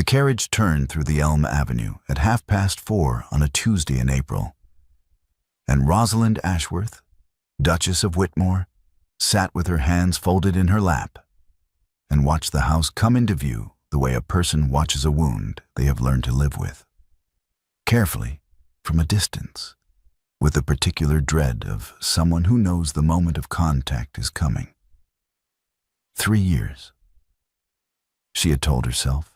The carriage turned through the Elm Avenue at 4:30 on a Tuesday in April, and Rosalind Ashworth, Duchess of Whitmore, sat with her hands folded in her lap and watched the house come into view the way a person watches a wound they have learned to live with, carefully, from a distance, with the particular dread of someone who knows the moment of contact is coming. 3 years, she had told herself.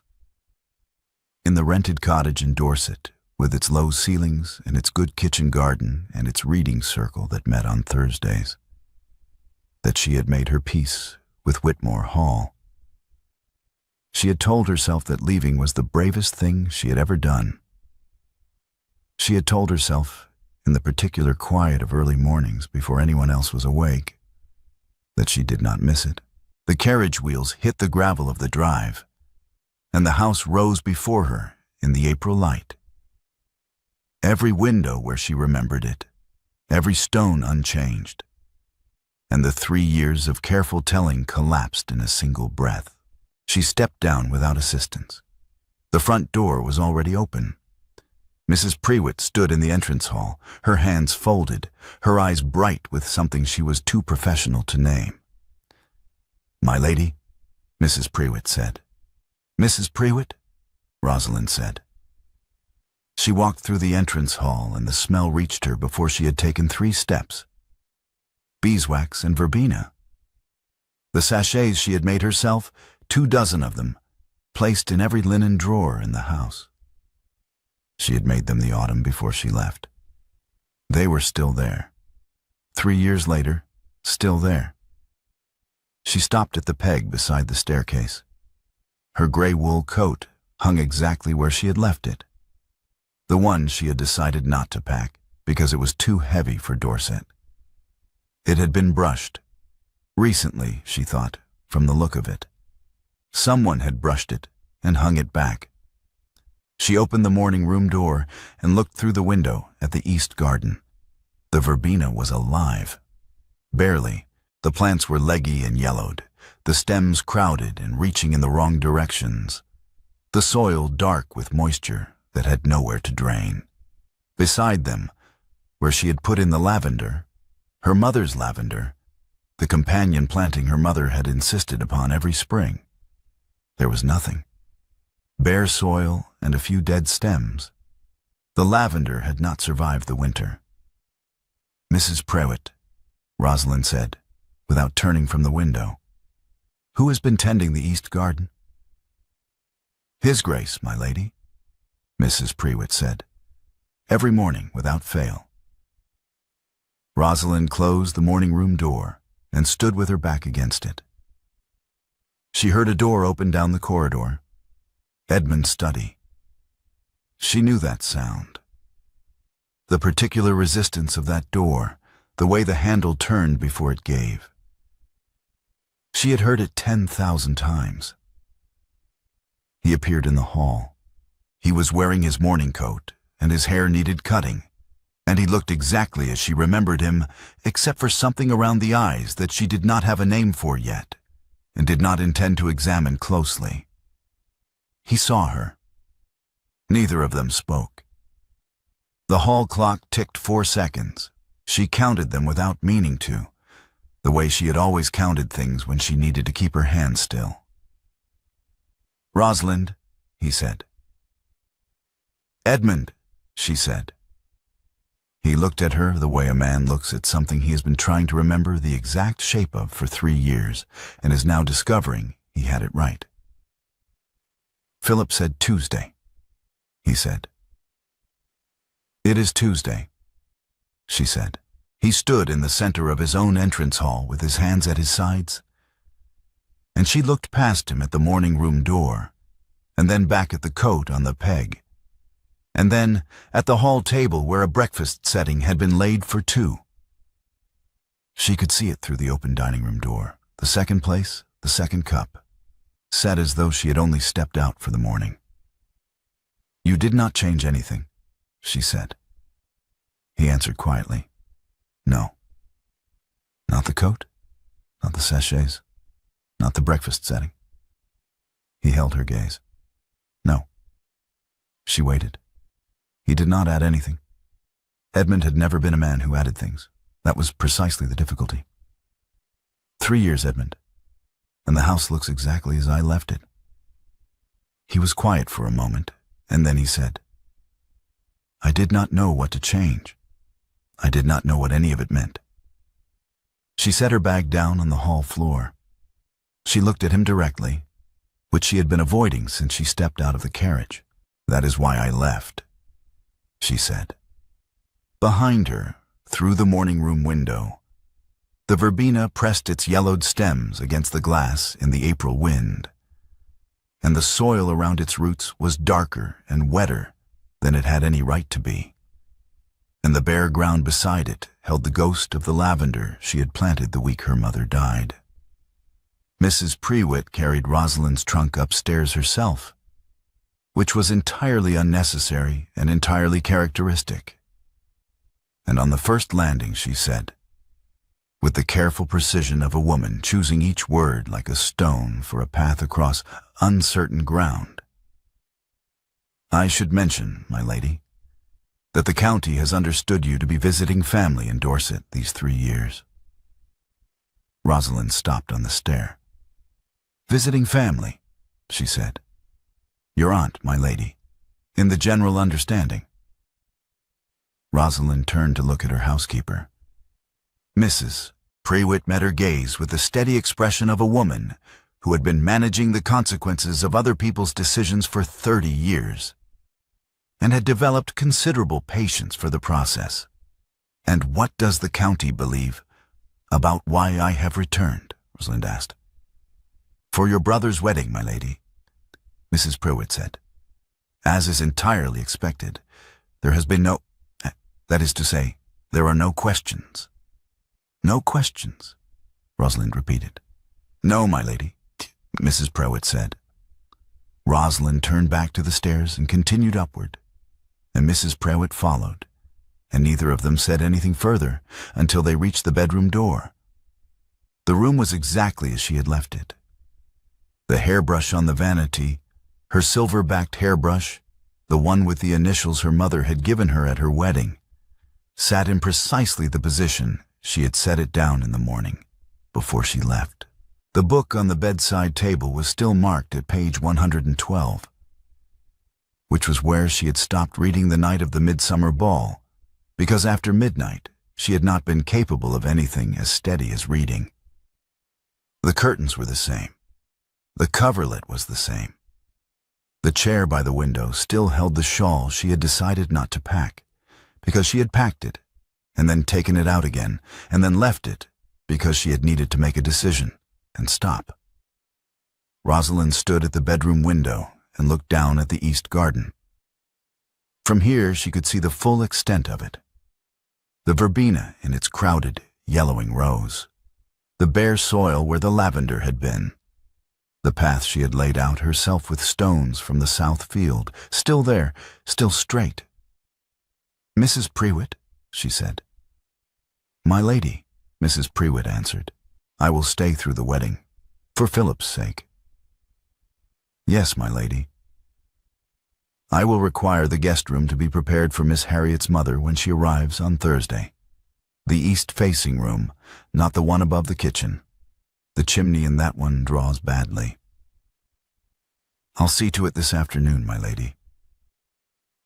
In the rented cottage in Dorset, with its low ceilings and its good kitchen garden and its reading circle that met on Thursdays, that she had made her peace with Whitmore Hall. She had told herself that leaving was the bravest thing she had ever done. She had told herself, in the particular quiet of early mornings before anyone else was awake, that she did not miss it. The carriage wheels hit the gravel of the drive, and the house rose before her in the April light. Every window where she remembered it, every stone unchanged, and the 3 years of careful telling collapsed in a single breath. She stepped down without assistance. The front door was already open. Mrs. Prewitt stood in the entrance hall, her hands folded, her eyes bright with something she was too professional to name. "My lady," Mrs. Prewitt said. "Mrs. Prewitt?" Rosalind said. She walked through the entrance hall, and the smell reached her before she had taken 3 steps. Beeswax and verbena. The sachets she had made herself, 24 of them, placed in every linen drawer in the house. She had made them the autumn before she left. They were still there. 3 years later, still there. She stopped at the peg beside the staircase. Her gray wool coat hung exactly where she had left it. The one she had decided not to pack because it was too heavy for Dorset. It had been brushed. Recently, she thought, from the look of it. Someone had brushed it and hung it back. She opened the morning room door and looked through the window at the east garden. The verbena was alive. Barely. The plants were leggy and yellowed, the stems crowded and reaching in the wrong directions, the soil dark with moisture that had nowhere to drain. Beside them, where she had put in the lavender, her mother's lavender, the companion planting her mother had insisted upon every spring, there was nothing. Bare soil and a few dead stems. The lavender had not survived the winter. "Mrs. Prewitt," Rosalind said, without turning from the window, "who has been tending the east garden?" "His Grace, my lady," Mrs. Prewitt said, "every morning without fail." Rosalind closed the morning room door and stood with her back against it. She heard a door open down the corridor. Edmund's study. She knew that sound. The particular resistance of that door, the way the handle turned before it gave. She had heard it 10,000 times. He appeared in the hall. He was wearing his morning coat, and his hair needed cutting, and he looked exactly as she remembered him, except for something around the eyes that she did not have a name for yet, and did not intend to examine closely. He saw her. Neither of them spoke. The hall clock ticked 4 seconds. She counted them without meaning to, the way she had always counted things when she needed to keep her hands still. "Rosalind," he said. "Edmund," she said. He looked at her the way a man looks at something he has been trying to remember the exact shape of for 3 years and is now discovering he had it right. "Philip said Tuesday," he said. "It is Tuesday," she said. He stood in the center of his own entrance hall with his hands at his sides, and she looked past him at the morning room door, and then back at the coat on the peg, and then at the hall table where a breakfast setting had been laid for 2. She could see it through the open dining room door, the second place, the second cup, set as though she had only stepped out for the morning. "You did not change anything," she said. He answered quietly, "No." "Not the coat, not the sachets, not the breakfast setting." He held her gaze. "No." She waited. He did not add anything. Edmund had never been a man who added things. That was precisely the difficulty. 3 years, Edmund, and the house looks exactly as I left it. He was quiet for a moment, and then he said, I did not know what to change. I did not know what any of it meant. She set her bag down on the hall floor. She looked at him directly, which she had been avoiding since she stepped out of the carriage. That is why I left, she said. Behind her, through the morning room window, the verbena pressed its yellowed stems against the glass in the April wind, and the soil around its roots was darker and wetter than it had any right to be, and the bare ground beside it held the ghost of the lavender she had planted the week her mother died. Mrs. Prewitt carried Rosalind's trunk upstairs herself, which was entirely unnecessary and entirely characteristic. And on the first landing she said, with the careful precision of a woman choosing each word like a stone for a path across uncertain ground, I should mention, my lady, that the county has understood you to be visiting family in Dorset these 3 years. Rosalind stopped on the stair. Visiting family, she said. Your aunt, my lady, in the general understanding. Rosalind turned to look at her housekeeper. Mrs. Prewitt met her gaze with the steady expression of a woman who had been managing the consequences of other people's decisions for 30 years and had developed considerable patience for the process. And what does the county believe about why I have returned? Rosalind asked. For your brother's wedding, my lady, Mrs. Prewitt said. As is entirely expected, there has been that is to say, there are no questions. No questions, Rosalind repeated. No, my lady, Mrs. Prewitt said. Rosalind turned back to the stairs and continued upward, and Mrs. Prewitt followed, and neither of them said anything further until they reached the bedroom door. The room was exactly as she had left it. The hairbrush on the vanity, her silver-backed hairbrush, the one with the initials her mother had given her at her wedding, sat in precisely the position she had set it down in the morning, before she left. The book on the bedside table was still marked at page 112, which was where she had stopped reading the night of the midsummer ball, because after midnight she had not been capable of anything as steady as reading. The curtains were the same. The coverlet was the same. The chair by the window still held the shawl she had decided not to pack, because she had packed it, and then taken it out again, and then left it, because she had needed to make a decision and stop. Rosalind stood at the bedroom window and looked down at the east garden. From here she could see the full extent of it. The verbena in its crowded, yellowing rows. The bare soil where the lavender had been. The path she had laid out herself with stones from the south field, still there, still straight. Mrs. Prewitt, she said. My lady, Mrs. Prewitt answered. I will stay through the wedding, for Philip's sake. Yes, my lady. I will require the guest room to be prepared for Miss Harriet's mother when she arrives on Thursday. The east-facing room, not the one above the kitchen. The chimney in that one draws badly. I'll see to it this afternoon, my lady.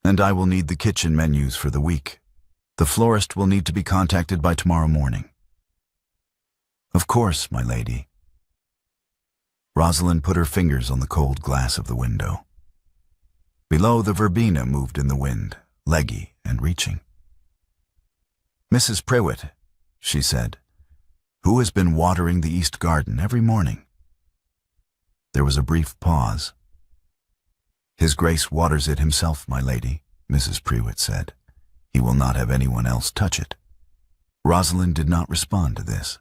And I will need the kitchen menus for the week. The florist will need to be contacted by tomorrow morning. Of course, my lady. Rosalind put her fingers on the cold glass of the window. Below, the verbena moved in the wind, leggy and reaching. Mrs. Prewitt, she said, who has been watering the east garden every morning? There was a brief pause. His Grace waters it himself, my lady, Mrs. Prewitt said. He will not have anyone else touch it. Rosalind did not respond to this.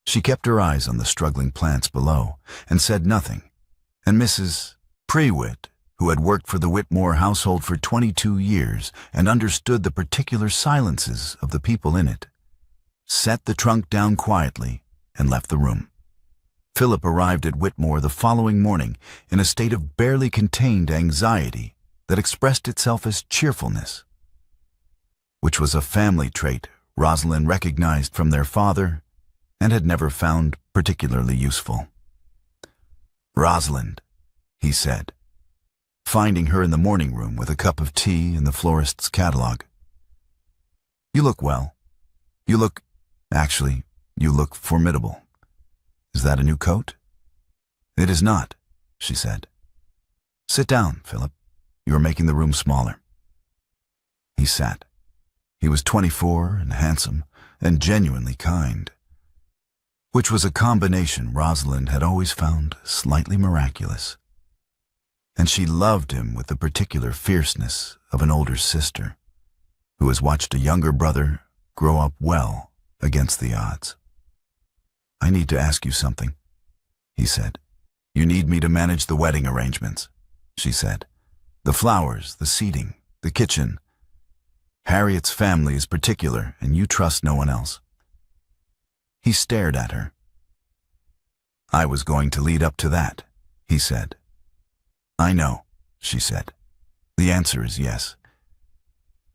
She kept her eyes on the struggling plants below and said nothing, and Mrs. Prewitt, who had worked for the Whitmore household for 22 years and understood the particular silences of the people in it, set the trunk down quietly and left the room. Philip arrived at Whitmore the following morning in a state of barely contained anxiety that expressed itself as cheerfulness, which was a family trait Rosalind recognized from their father and had never found particularly useful. "Rosalind," he said, finding her in the morning room with a cup of tea and the florist's catalog. "You look well. You look formidable. Is that a new coat?" "It is not," she said. "Sit down, Philip. You are making the room smaller." He sat. He was 24 and handsome and genuinely kind, which was a combination Rosalind had always found slightly miraculous. And she loved him with the particular fierceness of an older sister who has watched a younger brother grow up well against the odds. "I need to ask you something," he said. "You need me to manage the wedding arrangements," she said. "The flowers, the seating, the kitchen. Harriet's family is particular, and you trust no one else." He stared at her. "I was going to lead up to that," he said. "I know," she said. "The answer is yes.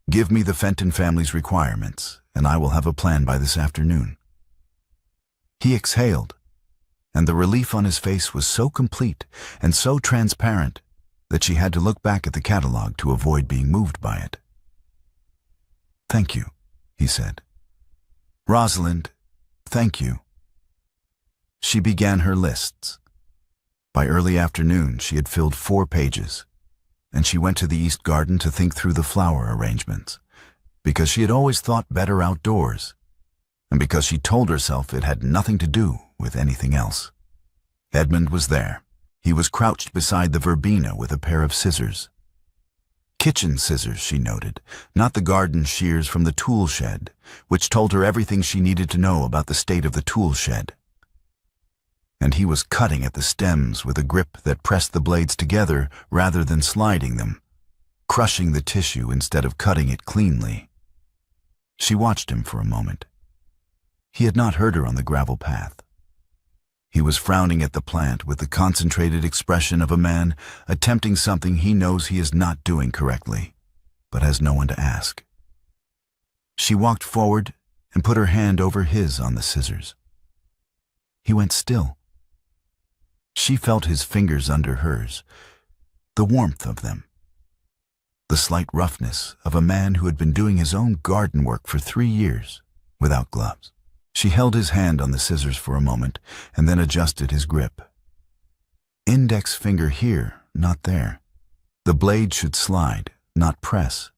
Give me the Fenton family's requirements, and I will have a plan by this afternoon." He exhaled, and the relief on his face was so complete and so transparent that she had to look back at the catalog to avoid being moved by it. "Thank you," he said. "Rosalind, thank you." She began her lists. By early afternoon, she had filled 4 pages, and she went to the east garden to think through the flower arrangements, because she had always thought better outdoors, and because she told herself it had nothing to do with anything else. Edmund was there. He was crouched beside the verbena with a pair of scissors. Kitchen scissors, she noted, not the garden shears from the tool shed, which told her everything she needed to know about the state of the tool shed. And he was cutting at the stems with a grip that pressed the blades together rather than sliding them, crushing the tissue instead of cutting it cleanly. She watched him for a moment. He had not heard her on the gravel path. He was frowning at the plant with the concentrated expression of a man attempting something he knows he is not doing correctly, but has no one to ask. She walked forward and put her hand over his on the scissors. He went still. She felt his fingers under hers, the warmth of them, the slight roughness of a man who had been doing his own garden work for 3 years without gloves. She held his hand on the scissors for a moment and then adjusted his grip. Index finger here, not there. The blade should slide, not press.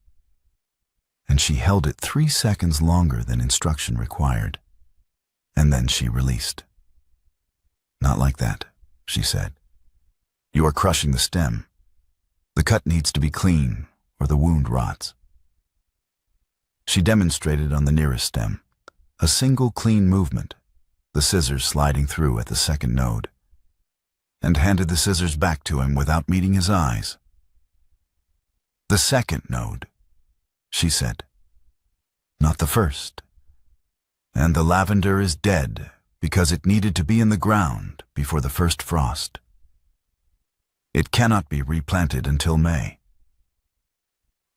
And she held it 3 seconds longer than instruction required. And then she released. "Not like that," she said. "You are crushing the stem. The cut needs to be clean, or the wound rots." She demonstrated on the nearest stem. A single clean movement, the scissors sliding through at the second node, and handed the scissors back to him without meeting his eyes. "The second node," she said. "Not the first. And the lavender is dead because it needed to be in the ground before the first frost. It cannot be replanted until May."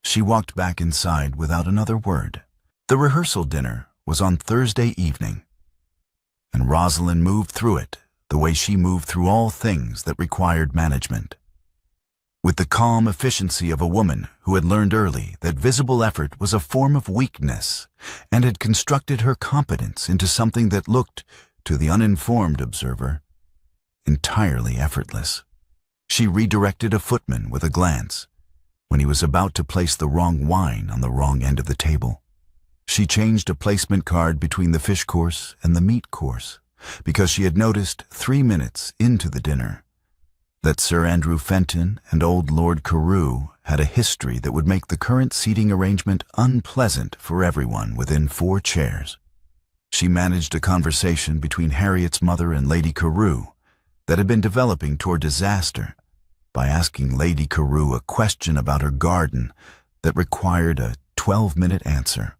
She walked back inside without another word. The rehearsal dinner was on Thursday evening, and Rosalind moved through it the way she moved through all things that required management, with the calm efficiency of a woman who had learned early that visible effort was a form of weakness and had constructed her competence into something that looked, to the uninformed observer, entirely effortless. She redirected a footman with a glance when he was about to place the wrong wine on the wrong end of the table. She changed a placement card between the fish course and the meat course because she had noticed 3 minutes into the dinner that Sir Andrew Fenton and old Lord Carew had a history that would make the current seating arrangement unpleasant for everyone within 4 chairs. She managed a conversation between Harriet's mother and Lady Carew that had been developing toward disaster by asking Lady Carew a question about her garden that required a 12-minute answer.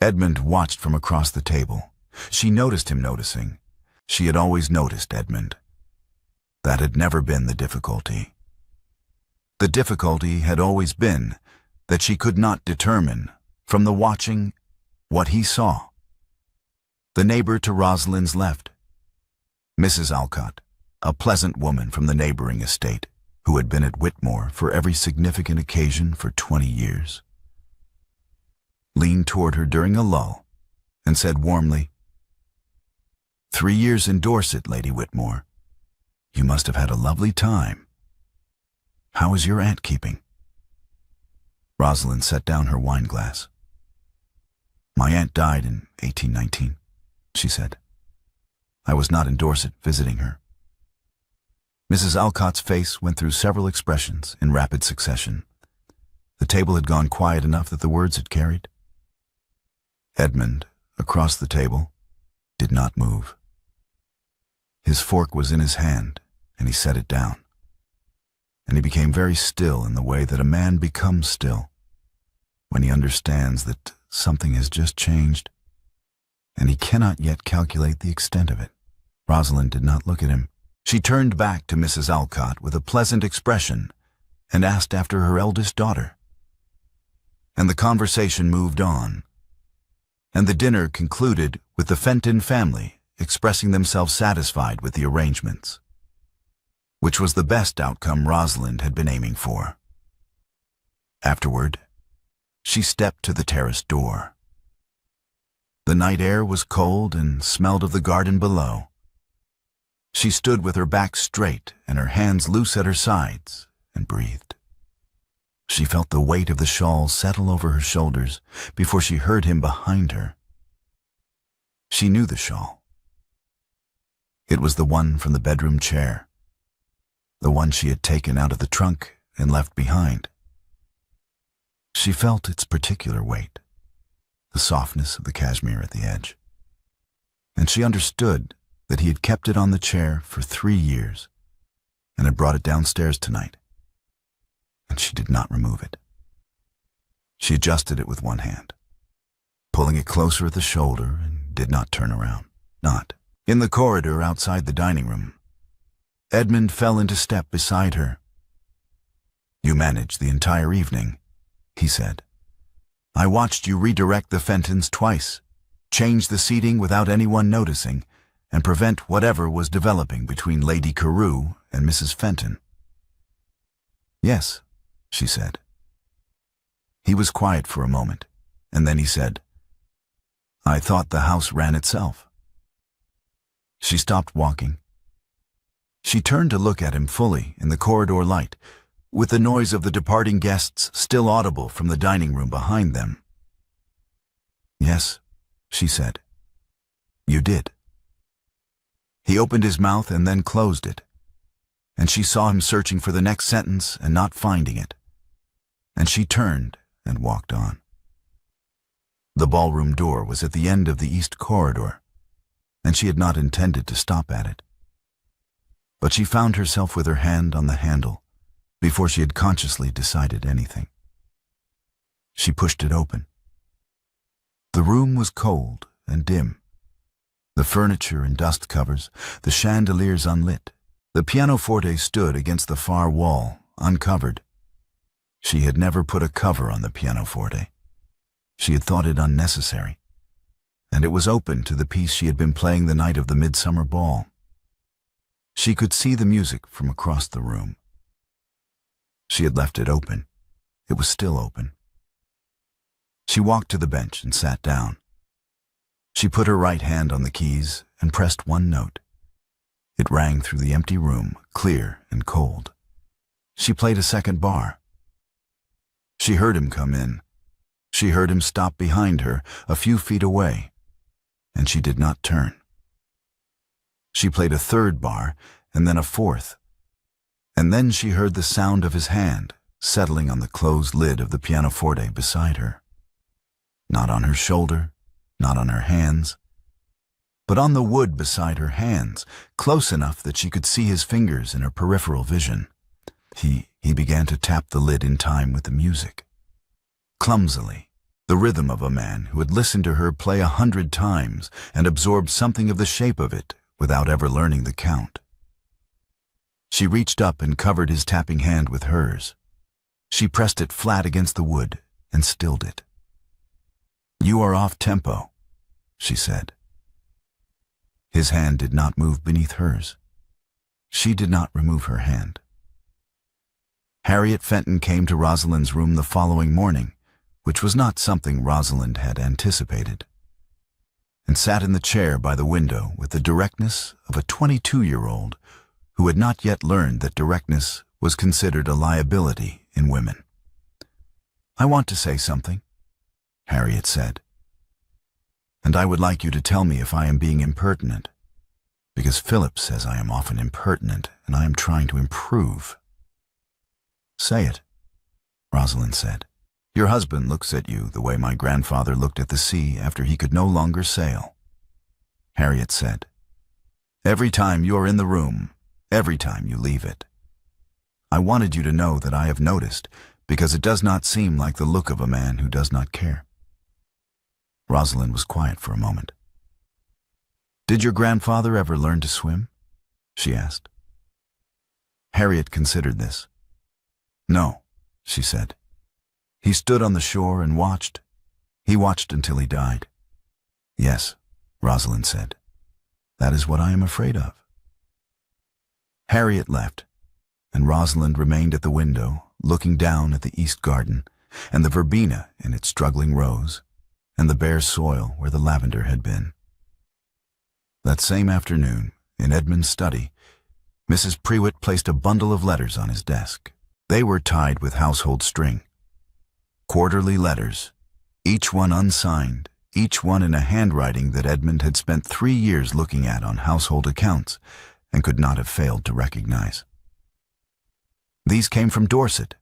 Edmund watched from across the table. She noticed him noticing. She had always noticed Edmund. That had never been the difficulty. The difficulty had always been that she could not determine, from the watching, what he saw. The neighbor to Rosalind's left, Mrs. Alcott, a pleasant woman from the neighboring estate, who had been at Whitmore for every significant occasion for 20 years, leaned toward her during a lull and said warmly, "3 years in Dorset, Lady Whitmore. You must have had a lovely time. How is your aunt keeping?" Rosalind set down her wine glass. "My aunt died in 1819, she said. I was not in Dorset visiting her." Mrs. Alcott's face went through several expressions in rapid succession. The table had gone quiet enough that the words had carried. Edmund, across the table, did not move. His fork was in his hand, and he set it down. And he became very still in the way that a man becomes still when he understands that something has just changed, and he cannot yet calculate the extent of it. Rosalind did not look at him. She turned back to Mrs. Alcott with a pleasant expression and asked after her eldest daughter. And the conversation moved on, and the dinner concluded with the Fenton family expressing themselves satisfied with the arrangements, which was the best outcome Rosalind had been aiming for. Afterward, she stepped to the terrace door. The night air was cold and smelled of the garden below. She stood with her back straight and her hands loose at her sides and breathed. She felt the weight of the shawl settle over her shoulders before she heard him behind her. She knew the shawl. It was the one from the bedroom chair, the one she had taken out of the trunk and left behind. She felt its particular weight, the softness of the cashmere at the edge, and she understood that he had kept it on the chair for 3 years and had brought it downstairs tonight, and she did not remove it. She adjusted it with one hand, pulling it closer at the shoulder, and did not turn around. Not. In the corridor outside the dining room, Edmund fell into step beside her. "You managed the entire evening," he said. "I watched you redirect the Fentons twice, change the seating without anyone noticing, and prevent whatever was developing between Lady Carew and Mrs. Fenton." "Yes," she said. He was quiet for a moment, and then he said, "I thought the house ran itself." She stopped walking. She turned to look at him fully in the corridor light, with the noise of the departing guests still audible from the dining room behind them. "Yes," she said. "You did." He opened his mouth and then closed it, and she saw him searching for the next sentence and not finding it, and she turned and walked on. The ballroom door was at the end of the east corridor, and she had not intended to stop at it. But she found herself with her hand on the handle before she had consciously decided anything. She pushed it open. The room was cold and dim. The furniture and dust covers, the chandeliers unlit. The pianoforte stood against the far wall, uncovered. She had never put a cover on the pianoforte. She had thought it unnecessary, and it was open to the piece she had been playing the night of the midsummer ball. She could see the music from across the room. She had left it open. It was still open. She walked to the bench and sat down. She put her right hand on the keys and pressed one note. It rang through the empty room, clear and cold. She played a second bar. She heard him come in. She heard him stop behind her, a few feet away, and she did not turn. She played a third bar, and then a fourth, and then she heard the sound of his hand settling on the closed lid of the pianoforte beside her. Not on her shoulder, not on her hands, but on the wood beside her hands, close enough that she could see his fingers in her peripheral vision. He began to tap the lid in time with the music. Clumsily, the rhythm of a man who had listened to her play 100 times and absorbed something of the shape of it without ever learning the count. She reached up and covered his tapping hand with hers. She pressed it flat against the wood and stilled it. "You are off tempo," she said. His hand did not move beneath hers. She did not remove her hand. Harriet Fenton came to Rosalind's room the following morning, which was not something Rosalind had anticipated, and sat in the chair by the window with the directness of a 22-year-old who had not yet learned that directness was considered a liability in women. "I want to say something," Harriet said, "and I would like you to tell me if I am being impertinent, because Philip says I am often impertinent and I am trying to improve." "Say it," Rosalind said. "Your husband looks at you the way my grandfather looked at the sea after he could no longer sail." Harriet said, "Every time you are in the room, every time you leave it. I wanted you to know that I have noticed, because it does not seem like the look of a man who does not care." Rosalind was quiet for a moment. "Did your grandfather ever learn to swim?" she asked. Harriet considered this. "No," she said. "He stood on the shore and watched. He watched until he died." "Yes," Rosalind said. "That is what I am afraid of." Harriet left, and Rosalind remained at the window, looking down at the east garden, and the verbena in its struggling rows, and the bare soil where the lavender had been. That same afternoon, in Edmund's study, Mrs. Prewitt placed a bundle of letters on his desk. They were tied with household string. Quarterly letters, each one unsigned, each one in a handwriting that Edmund had spent 3 years looking at on household accounts and could not have failed to recognize. "These came from Dorset,"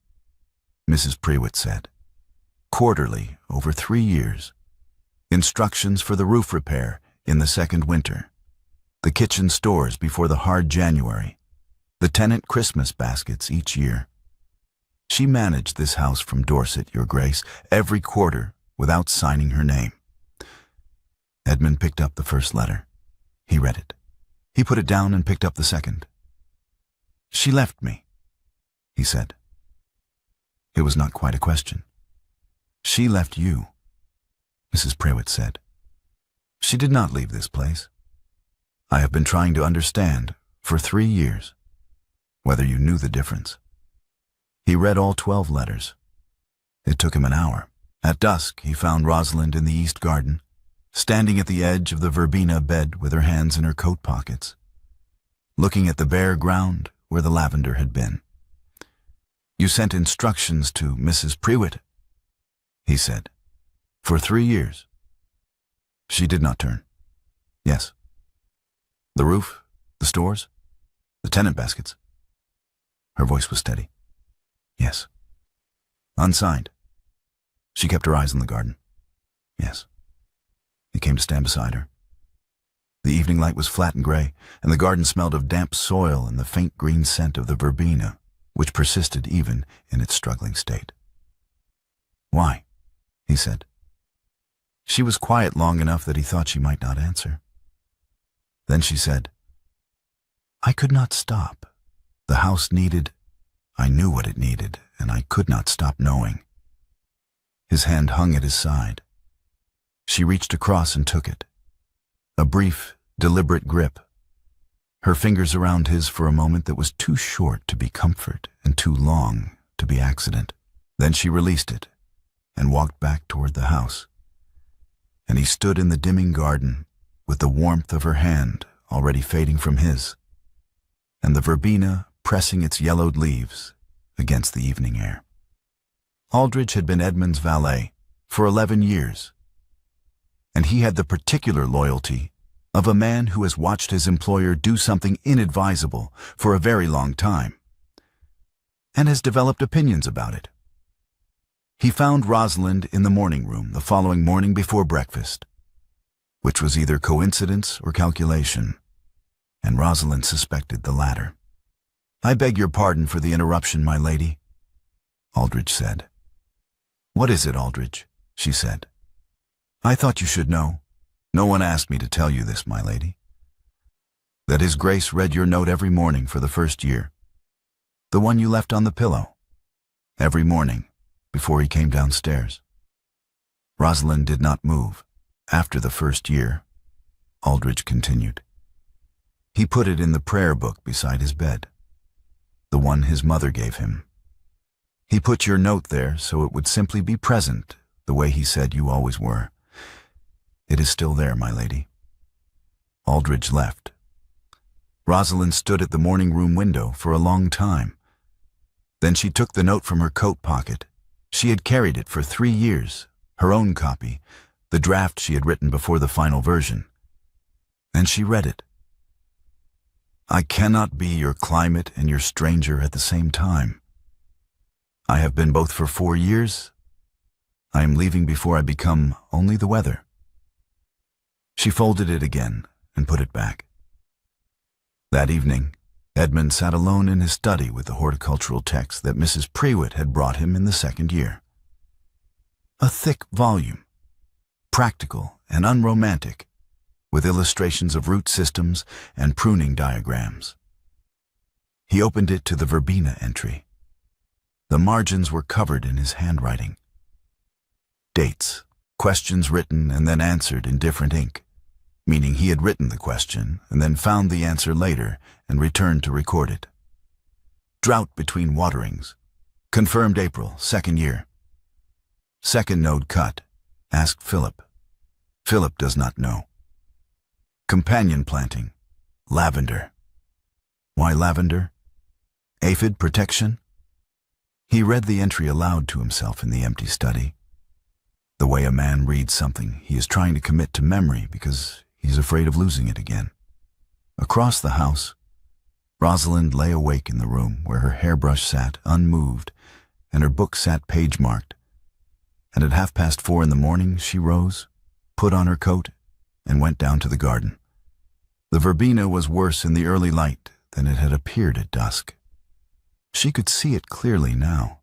Mrs. Prewitt said. "Quarterly, over 3 years. Instructions for the roof repair in the second winter, the kitchen stores before the hard January, the tenant Christmas baskets each year. She managed this house from Dorset, Your Grace, every quarter without signing her name." Edmund picked up the first letter. He read it. He put it down and picked up the second. "She left me," he said. It was not quite a question. "She left you," Mrs. Prewitt said. "She did not leave this place. I have been trying to understand, for 3 years, whether you knew the difference." He read all 12 letters. It took him an hour. At dusk, he found Rosalind in the east garden, standing at the edge of the verbena bed with her hands in her coat pockets, looking at the bare ground where the lavender had been. "You sent instructions to Mrs. Prewitt," he said, "for 3 years." She did not turn. "Yes." "The roof, the stores, the tenant baskets?" Her voice was steady. "Yes." "Unsigned?" She kept her eyes on the garden. "Yes." He came to stand beside her. The evening light was flat and gray, and the garden smelled of damp soil and the faint green scent of the verbena, which persisted even in its struggling state. "Why?" he said. She was quiet long enough that he thought she might not answer. Then she said, "I could not stop. The house needed... I knew what it needed, and I could not stop knowing." His hand hung at his side. She reached across and took it. A brief, deliberate grip. Her fingers around his for a moment that was too short to be comfort and too long to be accident. Then she released it and walked back toward the house. And he stood in the dimming garden with the warmth of her hand already fading from his, and the verbena pressing its yellowed leaves against the evening air. Aldridge had been Edmund's valet for 11 years, and he had the particular loyalty of a man who has watched his employer do something inadvisable for a very long time, and has developed opinions about it. He found Rosalind in the morning room the following morning before breakfast, which was either coincidence or calculation, and Rosalind suspected the latter. "I beg your pardon for the interruption, my lady," Aldridge said. "What is it, Aldridge?" she said. "I thought you should know. No one asked me to tell you this, my lady. That His Grace read your note every morning for the first year. The one you left on the pillow. every morning, before he came downstairs. Rosalind did not move. After the first year, Aldridge continued. He put it in the prayer book beside his bed, the one his mother gave him. He put your note there so it would simply be present, the way he said you always were. It is still there, my lady. Aldridge left. Rosalind stood at the morning room window for a long time. Then she took the note from her coat pocket. She had carried it for 3 years, her own copy, the draft she had written before the final version. And she read it. I cannot be your climate and your stranger at the same time. I have been both for 4 years. I am leaving before I become only the weather. She folded it again and put it back. That evening, Edmund sat alone in his study with the horticultural text that Mrs. Prewitt had brought him in the 2nd year. A thick volume, practical and unromantic, with illustrations of root systems and pruning diagrams. He opened it to the verbena entry. The margins were covered in his handwriting. Dates, questions written and then answered in different ink, meaning he had written the question and then found the answer later and returned to record it. Drought between waterings. Confirmed April, 2nd year. 2nd node cut. Asked Philip. Philip does not know. Companion planting. Lavender. Why lavender? Aphid protection? He read the entry aloud to himself in the empty study. The way a man reads something he is trying to commit to memory because he's afraid of losing it again. Across the house, Rosalind lay awake in the room where her hairbrush sat unmoved and her book sat page-marked. And at 4:30 in the morning she rose, put on her coat, and went down to the garden. The verbena was worse in the early light than it had appeared at dusk. She could see it clearly now,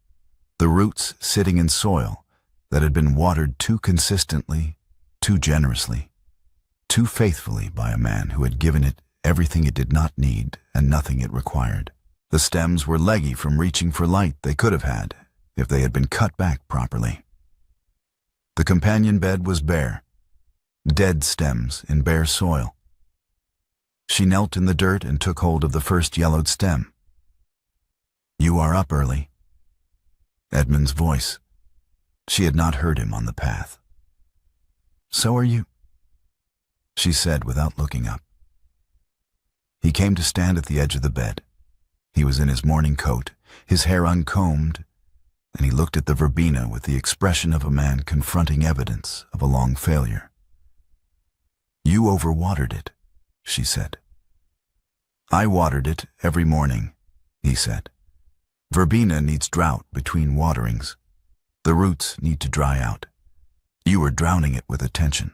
the roots sitting in soil that had been watered too consistently, too generously, too faithfully by a man who had given it everything it did not need and nothing it required. The stems were leggy from reaching for light they could have had if they had been cut back properly. The companion bed was bare, dead stems in bare soil. She knelt in the dirt and took hold of the first yellowed stem. You are up early. Edmund's voice. She had not heard him on the path. So are you, she said without looking up. He came to stand at the edge of the bed. He was in his morning coat, his hair uncombed, and he looked at the verbena with the expression of a man confronting evidence of a long failure. You overwatered it, she said. I watered it every morning, he said. Verbena needs drought between waterings. The roots need to dry out. You were drowning it with attention.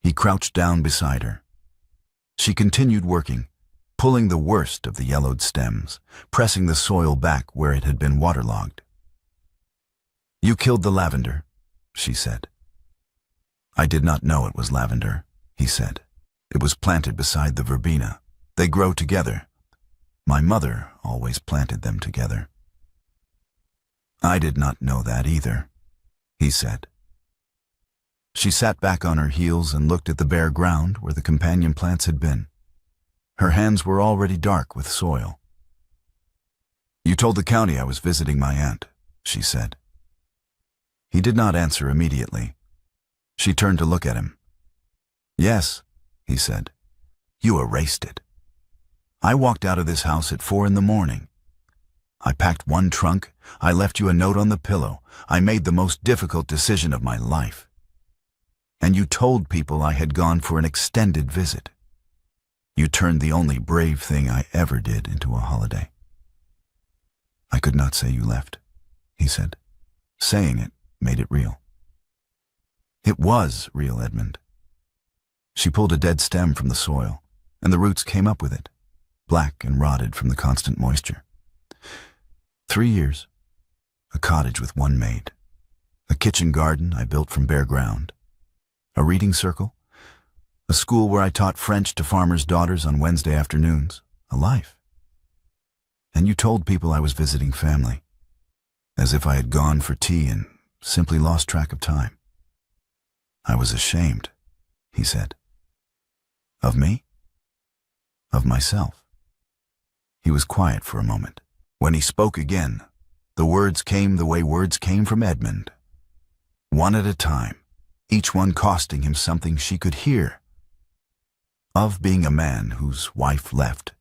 He crouched down beside her. She continued working, pulling the worst of the yellowed stems, pressing the soil back where it had been waterlogged. You killed the lavender, she said. I did not know it was lavender, he said. It was planted beside the verbena. They grow together. My mother always planted them together. I did not know that either, he said. She sat back on her heels and looked at the bare ground where the companion plants had been. Her hands were already dark with soil. You told the county I was visiting my aunt, she said. He did not answer immediately. She turned to look at him. Yes, he said. You erased it. I walked out of this house at 4 in the morning. I packed one trunk. I left you a note on the pillow. I made the most difficult decision of my life. And you told people I had gone for an extended visit. You turned the only brave thing I ever did into a holiday. I could not say you left, he said. Saying it made it real. It was real, Edmund. She pulled a dead stem from the soil, and the roots came up with it, black and rotted from the constant moisture. 3 years. A cottage with one maid. A kitchen garden I built from bare ground. A reading circle. A school where I taught French to farmers' daughters on Wednesday afternoons. A life. And you told people I was visiting family. as if I had gone for tea and simply lost track of time. I was ashamed, he said. Of me? Of myself. He was quiet for a moment. When he spoke again, the words came the way words came from Edmund. One at a time, each one costing him something she could hear. Of being a man whose wife left,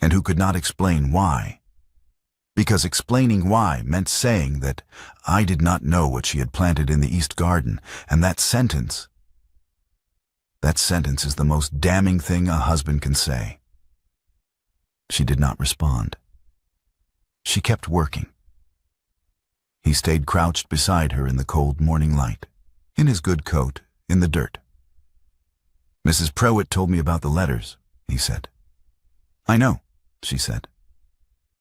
and who could not explain why. Because explaining why meant saying that I did not know what she had planted in the East Garden, and that sentence is the most damning thing a husband can say. She did not respond. She kept working. He stayed crouched beside her in the cold morning light, in his good coat, in the dirt. Mrs. Prewitt told me about the letters, he said. I know, she said.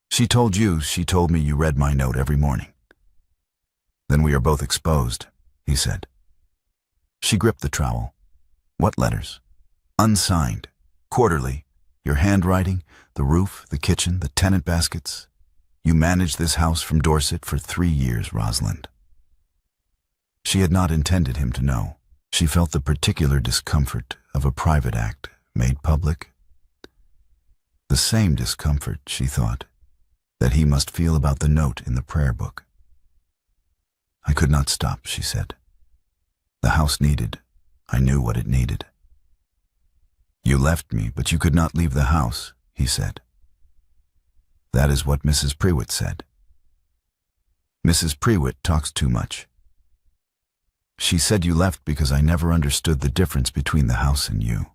She told me you read my note every morning. Then we are both exposed, he said. She gripped the trowel. What letters? Unsigned, quarterly, your handwriting, the roof, the kitchen, the tenant baskets. You managed this house from Dorset for 3 years, Rosalind. She had not intended him to know. She felt the particular discomfort of a private act made public. The same discomfort, she thought, that he must feel about the note in the prayer book. I could not stop, she said. The house needed. I knew what it needed. You left me, but you could not leave the house, he said. That is what Mrs. Prewitt said. Mrs. Prewitt talks too much. She said you left because I never understood the difference between the house and you.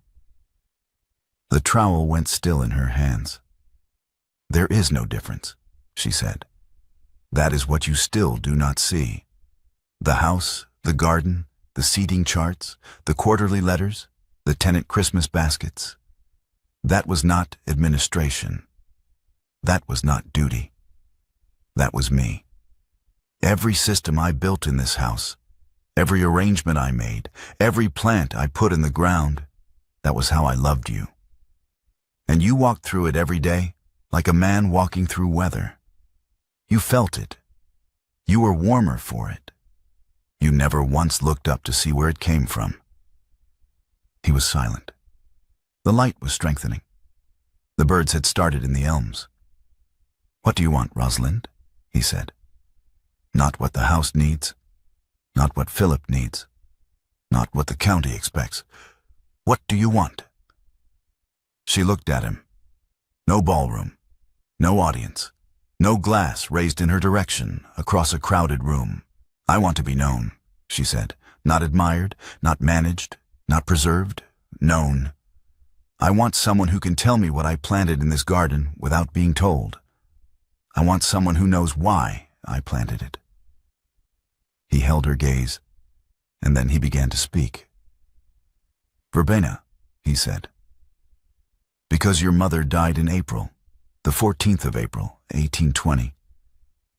The trowel went still in her hands. There is no difference, she said. That is what you still do not see. The house, the garden, the seating charts, the quarterly letters, the tenant Christmas baskets. That was not administration. That was not duty. That was me. Every system I built in this house, every arrangement I made, every plant I put in the ground, that was how I loved you. And you walked through it every day, like a man walking through weather. You felt it. You were warmer for it. You never once looked up to see where it came from. He was silent. The light was strengthening. The birds had started in the elms. What do you want, Rosalind? He said. Not what the house needs. Not what Philip needs. Not what the county expects. What do you want? She looked at him. No ballroom. No audience. No glass raised in her direction across a crowded room. I want to be known, she said. Not admired, not managed, not preserved, known. I want someone who can tell me what I planted in this garden without being told. I want someone who knows why I planted it. He held her gaze, and then he began to speak. Verbena, he said. Because your mother died in April, the 14th of April, 1820,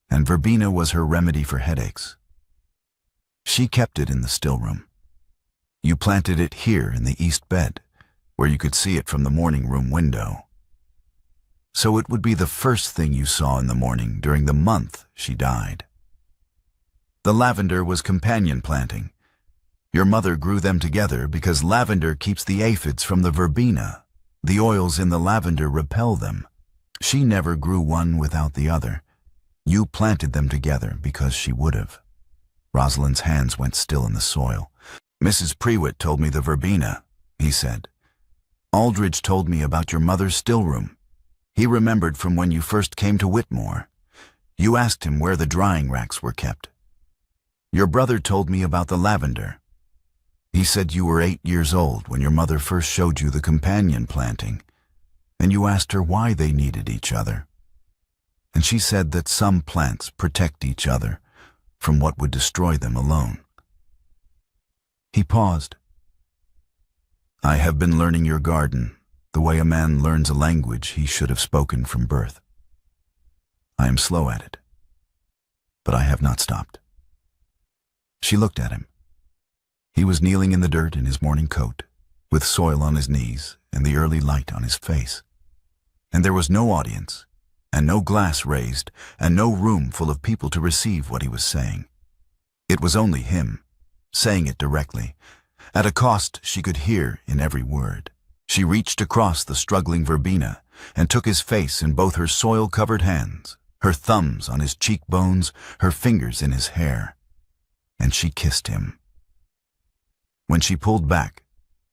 and verbena was her remedy for headaches. She kept it in the still room. You planted it here in the east bed, where you could see it from the morning room window. So it would be the first thing you saw in the morning during the month she died. The lavender was companion planting. Your mother grew them together because lavender keeps the aphids from the verbena. The oils in the lavender repel them. She never grew one without the other. You planted them together because she would have. Rosalind's hands went still in the soil. Mrs. Prewitt told me the verbena, he said. Aldridge told me about your mother's still room. He remembered from when you first came to Whitmore. You asked him where the drying racks were kept. Your brother told me about the lavender. He said you were 8 years old when your mother first showed you the companion planting, and you asked her why they needed each other. And she said that some plants protect each other from what would destroy them alone. He paused. I have been learning your garden the way a man learns a language he should have spoken from birth. I am slow at it, but I have not stopped. She looked at him. He was kneeling in the dirt in his morning coat, with soil on his knees and the early light on his face. And there was no audience, and no glass raised, and no room full of people to receive what he was saying. It was only him, saying it directly, at a cost she could hear in every word. She reached across the struggling Verbena and took his face in both her soil-covered hands, her thumbs on his cheekbones, her fingers in his hair, and she kissed him. When she pulled back,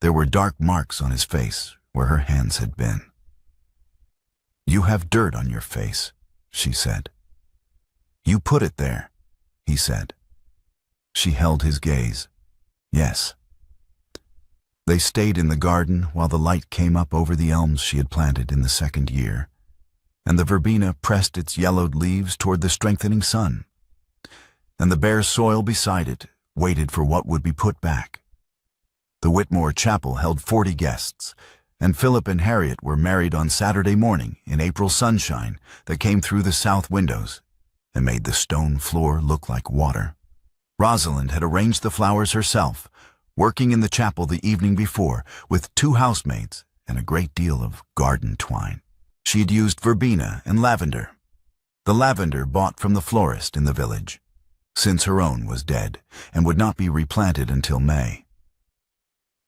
there were dark marks on his face where her hands had been. "You have dirt on your face," she said. "You put it there," he said. She held his gaze. "Yes." They stayed in the garden while the light came up over the elms she had planted in the second year, and the verbena pressed its yellowed leaves toward the strengthening sun, and the bare soil beside it waited for what would be put back. The Whitmore chapel held 40 guests, and Philip and Harriet were married on Saturday morning in April sunshine that came through the south windows and made the stone floor look like water. Rosalind had arranged the flowers herself, working in the chapel the evening before with 2 housemaids and a great deal of garden twine. She had used verbena and lavender. The lavender bought from the florist in the village, since her own was dead and would not be replanted until May.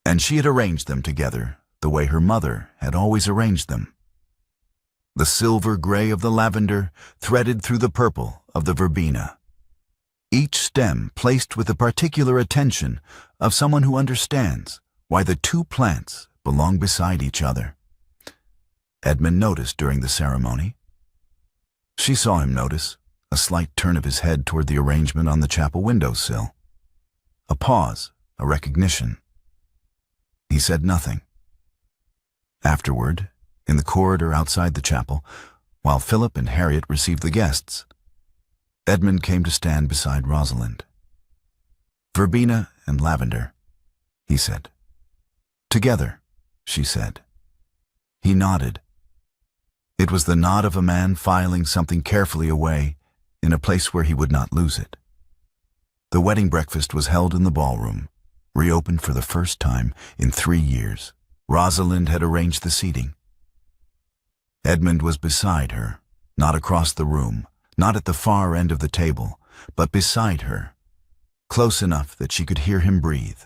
And she had arranged them together the way her mother had always arranged them. The silver gray of the lavender threaded through the purple of the verbena, each stem placed with the particular attention of someone who understands why the 2 plants belong beside each other. Edmund noticed during the ceremony. She saw him notice, a slight turn of his head toward the arrangement on the chapel windowsill. A pause, a recognition. He said nothing. Afterward, in the corridor outside the chapel, while Philip and Harriet received the guests, Edmund came to stand beside Rosalind. "Verbena and lavender," he said. "Together," she said. He nodded. It was the nod of a man filing something carefully away in a place where he would not lose it. The wedding breakfast was held in the ballroom, reopened for the first time in 3 years. Rosalind had arranged the seating. Edmund was beside her, not across the room, not at the far end of the table, but beside her, close enough that she could hear him breathe.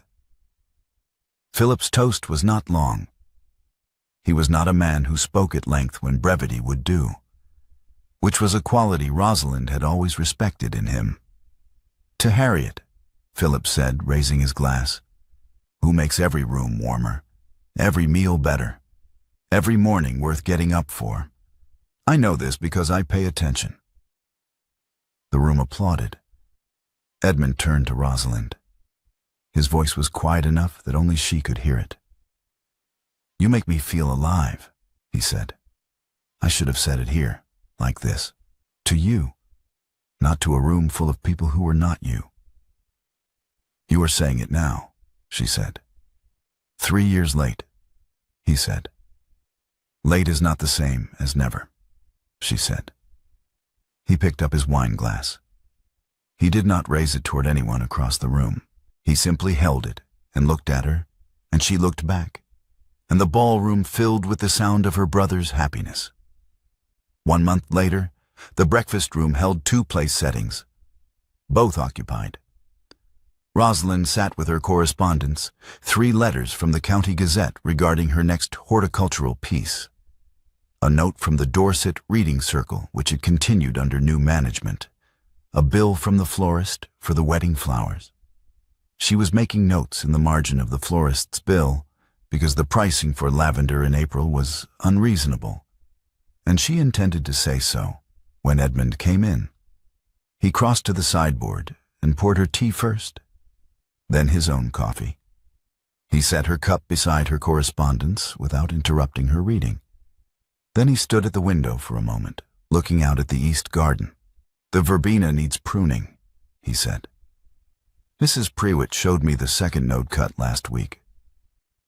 Philip's toast was not long. He was not a man who spoke at length when brevity would do, which was a quality Rosalind had always respected in him. "To Harriet," Philip said, raising his glass, "who makes every room warmer, every meal better, every morning worth getting up for. I know this because I pay attention." The room applauded. Edmund turned to Rosalind. His voice was quiet enough that only she could hear it. "You make me feel alive," he said. "I should have said it here, like this. To you, not to a room full of people who were not you." "You are saying it now," she said. 3 years late," he said. "Late is not the same as never," she said. He picked up his wine glass. He did not raise it toward anyone across the room. He simply held it and looked at her, and she looked back, and the ballroom filled with the sound of her brother's happiness. 1 month later, the breakfast room held 2 place settings, both occupied. Rosalind sat with her correspondence, 3 letters from the County Gazette regarding her next horticultural piece, a note from the Dorset Reading Circle, which had continued under new management, a bill from the florist for the wedding flowers. She was making notes in the margin of the florist's bill because the pricing for lavender in April was unreasonable, and she intended to say so when Edmund came in. He crossed to the sideboard and poured her tea first, then his own coffee. He set her cup beside her correspondence without interrupting her reading. Then he stood at the window for a moment, looking out at the east garden. "The verbena needs pruning," he said. "Mrs. Prewitt showed me the second node cut last week,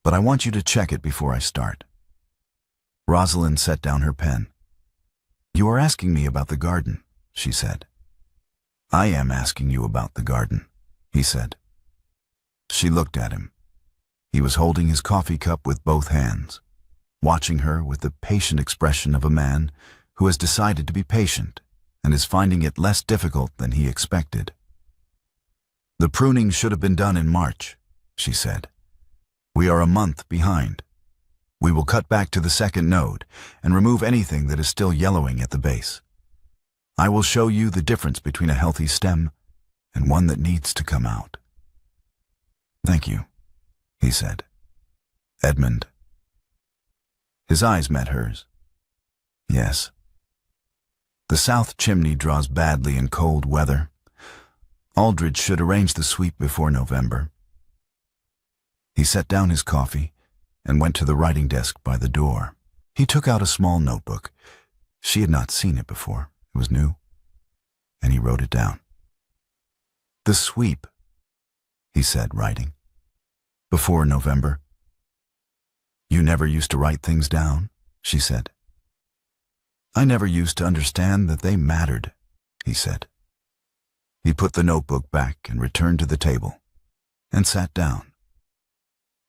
but I want you to check it before I start." Rosalind set down her pen. "You are asking me about the garden," she said. "I am asking you about the garden," he said. She looked at him. He was holding his coffee cup with both hands, watching her with the patient expression of a man who has decided to be patient and is finding it less difficult than he expected. "The pruning should have been done in March," she said. "We are a month behind. We will cut back to the second node and remove anything that is still yellowing at the base. I will show you the difference between a healthy stem and one that needs to come out." "Thank you," he said. "Edmund." His eyes met hers. "Yes. The south chimney draws badly in cold weather. Aldridge should arrange the sweep before November." He set down his coffee and went to the writing desk by the door. He took out a small notebook. She had not seen it before. It was new. And he wrote it down. "The sweep," he said, writing. "Before November." "You never used to write things down," she said. "I never used to understand that they mattered," he said. He put the notebook back and returned to the table and sat down.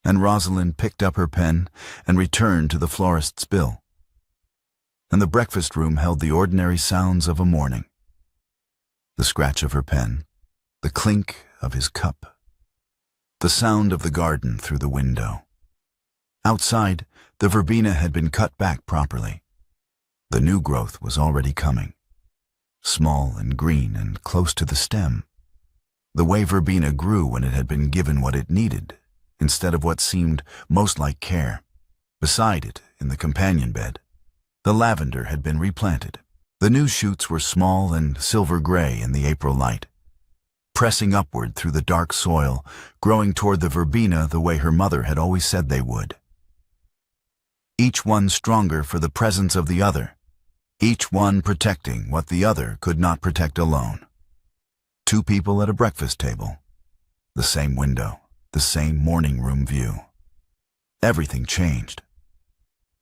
And Rosalind picked up her pen and returned to the florist's bill. And the breakfast room held the ordinary sounds of a morning. The scratch of her pen, the clink of his cup, the sound of the garden through the window. Outside, the verbena had been cut back properly. The new growth was already coming, small and green and close to the stem. The way verbena grew when it had been given what it needed, instead of what seemed most like care. Beside it, in the companion bed, the lavender had been replanted. The new shoots were small and silver-gray in the April light, pressing upward through the dark soil, growing toward the verbena the way her mother had always said they would. Each one stronger for the presence of the other, each one protecting what the other could not protect alone. Two people at a breakfast table, the same window, the same morning room view. Everything changed.